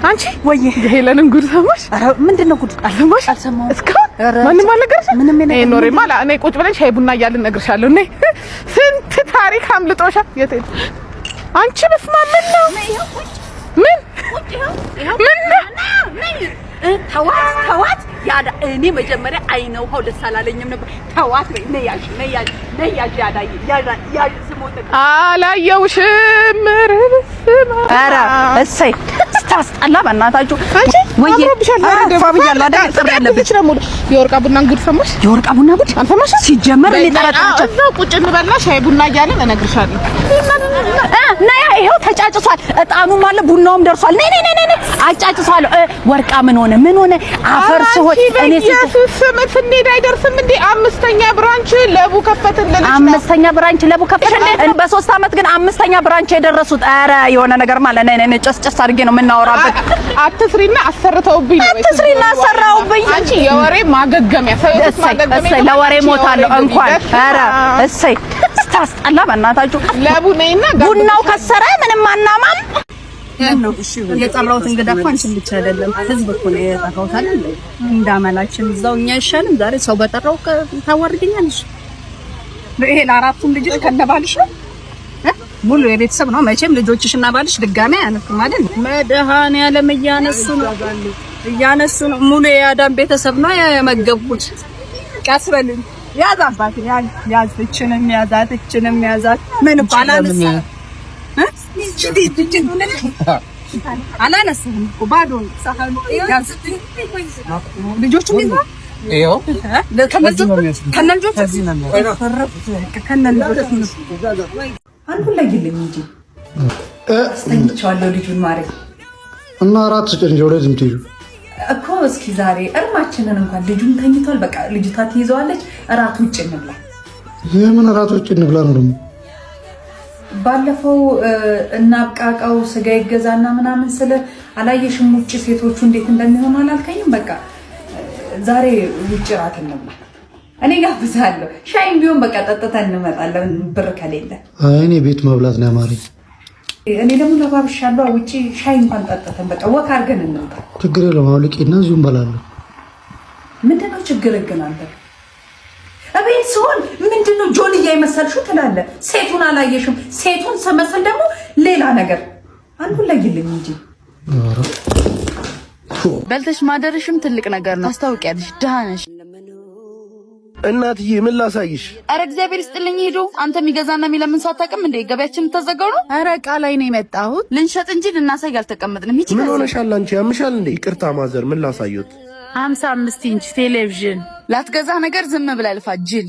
አንቺ ወይ ሄለንን ጉድ ሰማሽ? ኧረ ምንድነው ጉድ? አልሰማሁም። ማንም አልነገረሽም? እኔ ኖሬማ እኔ ቁጭ ብለን ሻይ ቡና እያልን እነግርሻለሁ። እኔ ስንት ታሪክ አምልጦሻል። የት ሄደ? አንቺ በስመ አብ ምን ተዋት ያዳ እኔ መጀመሪያ አይነው ሆ ደስ አላለኝም ነበር። ተዋት ነይ ያዳ ስሞት አላየውሽም። ኧረ እሰይ ስታስጠላ በእናታችሁ ወይ ባብያለሁ አይደል? ጥሪ ያለብሽ ነው። የወርቃ ቡናን ጉድ ሰማሽ? የወርቃ ቡና ጉድ አልሰማሽም? ሲጀመር እኔ ጠራጣችሁ እዛው ቁጭ እንበልና ሻይ ቡና እያልን እነግርሻለሁ። ነይ ይሄው ተጫጭሷል። እጣኑም አለ ቡናውም ደርሷል። ነይ አጫጭሷለሁ። ወርቃ ምን ሆነ አፈርስ ሆት እኔ ስምንት እንዴት አይደርስም እንዴ? አምስተኛ ብራንች ለቡ ከፈተልን። አምስተኛ ብራንች ለቡ ከፈተልን። በ3 አመት ግን አምስተኛ ብራንች የደረሱት ኧረ የሆነ ነገር ማለት ነይ ጨስ አድርጌ ነው የምናወራበት። አትስሪና አሰርተውብኝ ነው። አትስሪና አሰራውብኝ። አንቺ የወሬ ማገገሚያ ሰውት ማገገሚያ እሰይ ለወሬ ሞታለሁ እንኳን ኧረ እሰይ ስታስጠላ በእናታችሁ። ለቡ ነይና ቡናው ከሰረ ምንም አናማም ነው። እሺ የጠራሁት እንግዳ እኮ አንቺን ብቻ አይደለም ህዝብ እኮ ነው የጠራሁት አይደል? እንዳመላችን እዛው እኛ ይሻልም ዛሬ ሰው በጠራው ታወርድኛለሽ። ይሄ ለአራቱም ልጆች ከነባልሽ ነው ሙሉ የቤተሰብ ነው መቼም ልጆችሽና ባልሽ ድጋሜ አያነሱም አይደል? መድኃኒዓለም እያነሱ ነው ሙሉ የአዳም ቤተሰብ ነው የመገብኩት። ቀስበልኝ ያዝ አባቴ ያዝ እችንም ያዛት ምን ባላንስ አላነሳም እኮ ባዶ ሳህኑ ያዝ ልጆቹ ምን ነው ይሄው ከነልጆቹ አንዱ ላይ ይልኝ እንጂ አስተኝቻለሁ ልጁን ማረኝ እና አራት ስጭኝ ወደ ዝም ትይዩ እኮ እስኪ ዛሬ እርማችንን እንኳን ልጁን ተኝቷል። በቃ ልጅቷ ትይዘዋለች። እራት ውጭ እንብላ። የምን እራት ውጭ እንብላ ነው ደግሞ? ባለፈው እናብቃቃው ስጋ ይገዛና ምናምን ስለ አላየሽም? ውጭ ሴቶቹ እንዴት እንደሚሆኑ አላልከኝም? በቃ ዛሬ ውጭ እራት እንብላ። እኔ ጋብዛለሁ። ሻይም ቢሆን በቃ ጠጥተን እንመጣለን ብር ከሌለ። እኔ ቤት መብላት ነው ያማረኝ። እኔ ደግሞ ለባብሻለሁ። ውጪ ሻይ እንኳን ጠጥተን በቃ ወክ አድርገን እንምጣ። ችግር የለውም። አውልቂና እዚሁ እንበላለን። ምንድነው ችግር ግን አንተ አቤት ሲሆን ምንድነው ጆንያ የመሰልሽው ትላለህ? ሴቱን አላየሽም? ሴቱን ሰመሰል ደግሞ ሌላ ነገር አንዱ ላይ ይልኝ እንጂ በልተሽ ማደርሽም ትልቅ ነገር ነው። ታስታውቂያለሽ። ደሃ ነሽ እናትዬ። ምን ላሳይሽ? አረ እግዚአብሔር ይስጥልኝ። ሄዶ አንተ የሚገዛና የሚለምን ሳታውቅም እንደ ገበያችን ተዘጋው ነው። አረ ዕቃ ላይ ነው የመጣሁት። ልንሸጥ እንጂ ልናሳይ አልተቀመጥንም። ይቺ ምን ሆነሻል አንቺ? ያምሻል እንዴ? ይቅርታ ማዘር፣ ምን ላሳዩት? 55 ኢንች ቴሌቪዥን ላትገዛ ነገር ዝም ብላ ልፋ ጅል።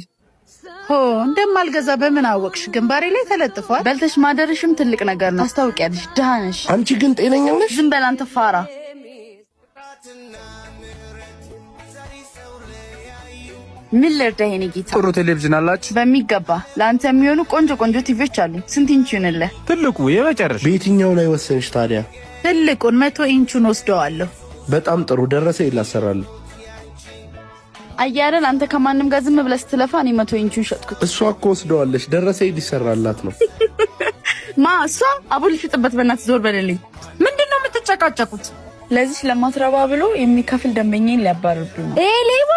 እንደማልገዛ በምን አወቅሽ? ግንባሬ ላይ ተለጥፏል። በልተሽ ማደርሽም ትልቅ ነገር ነው። ታስታውቂያለሽ። ደሃ ነሽ። አንቺ ግን ጤነኛ ነሽ? ዝም በል አንተ ፋራ። ምን ልርዳህ የኔ ጌታ? ጥሩ ቴሌቪዥን አላችሁ? በሚገባ ለአንተ የሚሆኑ ቆንጆ ቲቪዎች አሉ። ስንት ኢንች ይሁንልህ? ትልቁ የመጨረሻ። በየትኛው ላይ ወሰንሽ ታዲያ? ትልቁን 100 ኢንቹን ወስደዋለሁ። በጣም ጥሩ ደረሰ ይላሰራል። አያረን አንተ ከማንም ጋር ዝም ብለህ ስትለፋ እኔ 100 ኢንቹን ሸጥኩት። እሷ እኮ ወስደዋለች። ደረሰ ይሰራላት ነው። እሷ አቡል ሽጥበት። በእናትህ ዞር በልልኝ። ምንድነው የምትጨቃጨቁት? ለዚህ ለማትረባ ብሎ የሚከፍል ደንበኛን ሊያባርሩኝ። ሌባ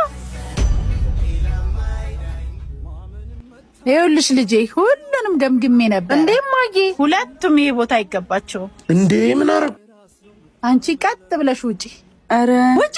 ይኸውልሽ ልጄ ሁሉንም ገምግሜ ነበር። እንደማዬ ሁለቱም ይሄ ቦታ አይገባቸው። እንዴ ምን አረብ? አንቺ ቀጥ ብለሽ ውጪ። አረ ውጪ።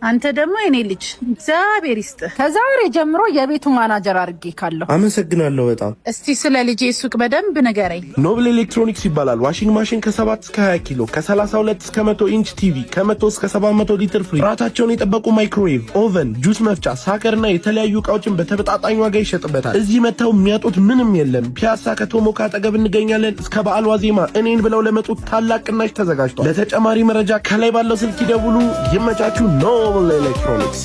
አንተ ደግሞ የኔ ልጅ እግዚአብሔር ይስጥህ። ከዛሬ ጀምሮ የቤቱ ማናጀር አድርጌ ካለሁ። አመሰግናለሁ በጣም። እስቲ ስለ ልጄ ሱቅ በደንብ ንገረኝ። ኖብል ኤሌክትሮኒክስ ይባላል። ዋሽንግ ማሽን ከ7 እስከ 20 ኪሎ፣ ከ32 እስከ 100 ኢንች ቲቪ፣ ከ100 እስከ 700 ሊትር ፍሪጅ፣ ጥራታቸውን የጠበቁ ማይክሮዌቭ፣ ኦቨን፣ ጁስ መፍጫ፣ ሳከርና የተለያዩ እቃዎችን በተመጣጣኝ ዋጋ ይሸጥበታል። እዚህ መተው የሚያጡት ምንም የለም። ፒያሳ ከቶሞካ አጠገብ እንገኛለን። እስከ በዓል ዋዜማ እኔን ብለው ለመጡት ታላቅ ቅናሽ ተዘጋጅቷል። ለተጨማሪ መረጃ ከላይ ባለው ስልክ ይደውሉ። ይመቻችሁ። ኖብል ኤሌክትሮኒክስ